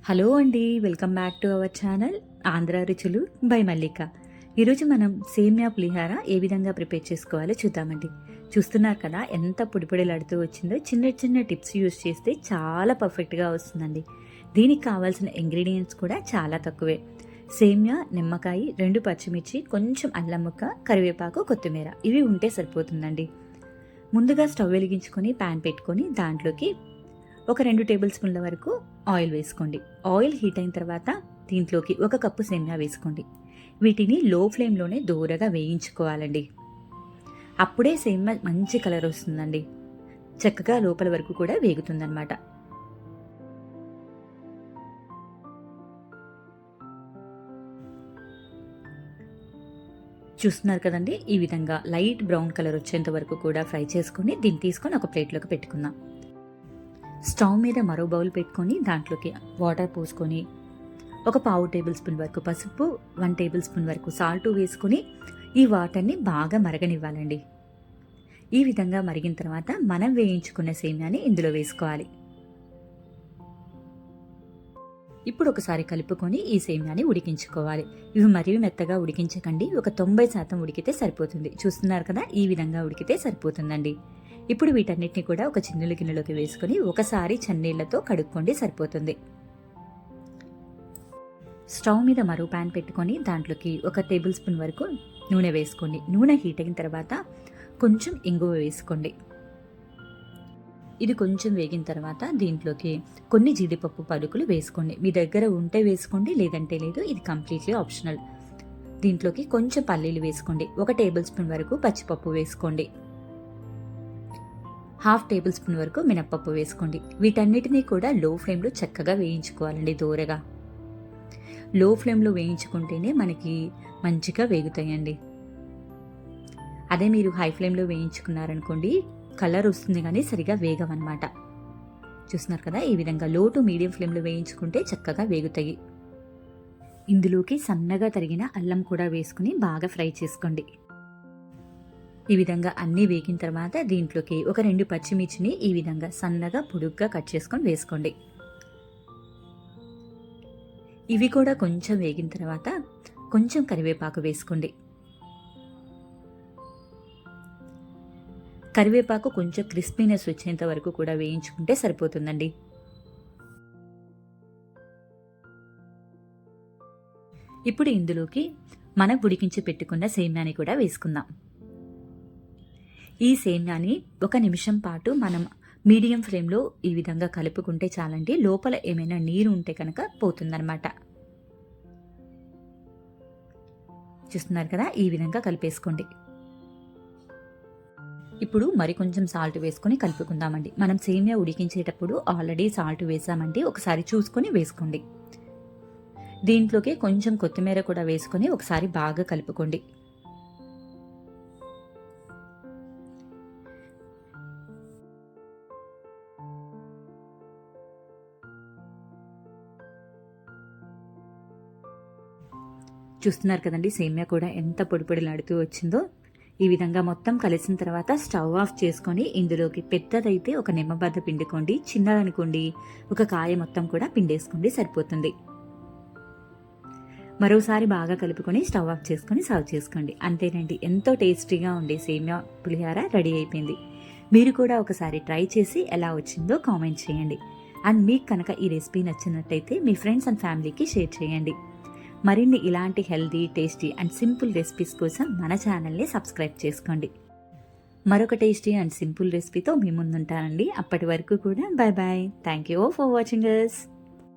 Hello అండి, welcome back to our channel Andhra రుచులు by మల్లిక. ఈరోజు మనం సేమియా పులిహార ఏ విధంగా ప్రిపేర్ చేసుకోవాలో చూద్దామండి. చూస్తున్నారు కదా ఎంత పొడిపొడిలాడుతూ వచ్చిందో. చిన్న చిన్న టిప్స్ యూజ్ చేస్తే చాలా పర్ఫెక్ట్గా వస్తుందండి. దీనికి కావాల్సిన ఇంగ్రీడియంట్స్ కూడా చాలా తక్కువే. సేమియా, నిమ్మకాయ, 2 పచ్చిమిర్చి, కొంచెం అల్లం ముక్క, కరివేపాకు, కొత్తిమీర ఇవి ఉంటే సరిపోతుందండి. ముందుగా స్టవ్ వెలిగించుకొని ప్యాన్ పెట్టుకొని దాంట్లోకి ఒక 2 టేబుల్ స్పూన్ల వరకు ఆయిల్ వేసుకోండి. ఆయిల్ హీట్ అయిన తర్వాత దీంట్లోకి 1 కప్పు సేమియా వేసుకోండి. వీటిని లో ఫ్లేమ్లోనే దూరగా వేయించుకోవాలండి. అప్పుడే సేమియా మంచి కలర్ వస్తుందండి. చక్కగా లోపల వరకు కూడా వేగుతుందన్నమాట. చూస్తున్నారు కదండి, ఈ విధంగా లైట్ బ్రౌన్ కలర్ వచ్చేంత వరకు కూడా ఫ్రై చేసుకొని దీన్ని తీసుకొని ఒక ప్లేట్లోకి పెట్టుకుందాం. స్టవ్ మీద మరో బౌల్ పెట్టుకొని దాంట్లోకి వాటర్ పోసుకొని ఒక 1/2 టేబుల్ స్పూన్ వరకు పసుపు, 1 టేబుల్ స్పూన్ వరకు సాల్ట్ వేసుకొని ఈ వాటర్ని బాగా మరగనివ్వాలండి. ఈ విధంగా మరిగిన తర్వాత మనం వేయించుకున్న సేమియాని ఇందులో వేసుకోవాలి. ఇప్పుడు ఒకసారి కలుపుకొని ఈ సేమియాని ఉడికించుకోవాలి. ఇవి మరీ మెత్తగా ఉడికించకండి, ఒక 90% ఉడికితే సరిపోతుంది. చూస్తున్నారు కదా, ఈ విధంగా ఉడికితే సరిపోతుందండి. ఇప్పుడు వీటన్నిటిని కూడా ఒక చిన్నుల గిన్నెలోకి వేసుకొని ఒకసారి చన్నీళ్లతో కడుక్కోండి, సరిపోతుంది. స్టవ్ మీద మరో ప్యాన్ పెట్టుకొని దాంట్లోకి 1 టేబుల్ స్పూన్ వరకు నూనె వేసుకోండి. నూనె హీట్ అయిన తర్వాత కొంచెం ఇంగువ వేసుకోండి. ఇది కొంచెం వేగిన తర్వాత దీంట్లోకి కొన్ని జీడిపప్పు పలుకులు వేసుకోండి. మీ దగ్గర ఉంటే వేసుకోండి, లేదంటే లేదు, ఇది కంప్లీట్లీ ఆప్షనల్. దీంట్లోకి కొంచెం పల్లీలు వేసుకోండి. 1 టేబుల్ స్పూన్ వరకు పచ్చిపప్పు వేసుకోండి. 1/2 టేబుల్ స్పూన్ వరకు మినప్పప్పు వేసుకోండి. వీటన్నిటినీ కూడా లో ఫ్లేమ్లో చక్కగా వేయించుకోవాలండి. దూరగా లో ఫ్లేమ్లో వేయించుకుంటేనే మనకి మంచిగా వేగుతాయండి. అదే మీరు హై ఫ్లేమ్లో వేయించుకున్నారనుకోండి, కలర్ వస్తుంది కానీ సరిగా వేగవన్నమాట. చూస్తున్నారు కదా, ఈ విధంగా లో టు మీడియం ఫ్లేమ్లో వేయించుకుంటే చక్కగా వేగుతాయి. ఇందులోకి సన్నగా తరిగిన అల్లం కూడా వేసుకుని బాగా ఫ్రై చేసుకోండి. ఈ విధంగా అన్నీ వేగిన తర్వాత దీంట్లోకి ఒక 2 పచ్చిమిర్చిని ఈ విధంగా సన్నగా పొడుగ్గా కట్ చేసుకొని వేసుకోండి. ఇవి కూడా కొంచెం వేగిన తర్వాత కొంచెం కరివేపాకు వేసుకోండి. కరివేపాకు కొంచెం క్రిస్పీనెస్ వచ్చేంత వరకు కూడా వేయించుకుంటే సరిపోతుందండి. ఇప్పుడు ఇందులోకి మనం ఉడికించి పెట్టుకున్న సేమ్యాని కూడా వేసుకుందాం. ఈ సేమ్యాని 1 నిమిషం పాటు మనం మీడియం ఫ్లేమ్లో ఈ విధంగా కలుపుకుంటే చాలండి. లోపల ఏమైనా నీరు ఉంటే కనుక పోతుందన్నమాట. చూస్తున్నారు కదా, ఈ విధంగా కలిపేసుకోండి. ఇప్పుడు కొంచెం సాల్ట్ వేసుకొని కలుపుకుందామండి. మనం సేమియా ఉడికించేటప్పుడు ఆల్రెడీ సాల్ట్ వేసామండి, ఒకసారి చూసుకొని వేసుకోండి. దీంట్లోకి కొంచెం కొత్తిమీర కూడా వేసుకొని ఒకసారి బాగా కలుపుకోండి. చూస్తున్నారు కదండి, సేమియా కూడా ఎంత పొడిపొడిలాడుతూ వచ్చిందో. ఈ విధంగా మొత్తం కలిసిన తర్వాత స్టవ్ ఆఫ్ చేసుకొని ఇందులోకి పెద్దదైతే ఒక నిమ్మబద్ద పిండుకోండి, చిన్నదనుకోండి ఒక కాయ మొత్తం కూడా పిండేసుకోండి, సరిపోతుంది. మరోసారి బాగా కలుపుకొని స్టవ్ ఆఫ్ చేసుకొని సర్వ్ చేసుకోండి. అంతేనండి, ఎంతో టేస్టీగా ఉండే సేమియా పులిహార రెడీ అయిపోయింది. మీరు కూడా ఒకసారి ట్రై చేసి ఎలా వచ్చిందో కామెంట్ చేయండి. అండ్ మీకు కనుక ఈ రెసిపీ నచ్చినట్టయితే మీ ఫ్రెండ్స్ అండ్ ఫ్యామిలీకి షేర్ చేయండి. మరిన్ని ఇలాంటి healthy, tasty and simple recipes కోసం మన ఛానల్ని సబ్స్క్రైబ్ చేసుకోండి. మరొక టేస్టీ అండ్ సింపుల్ రెసిపీతో మీ ముందుంటానండి. అప్పటి వరకు కూడా bye bye. Thank you for watching us.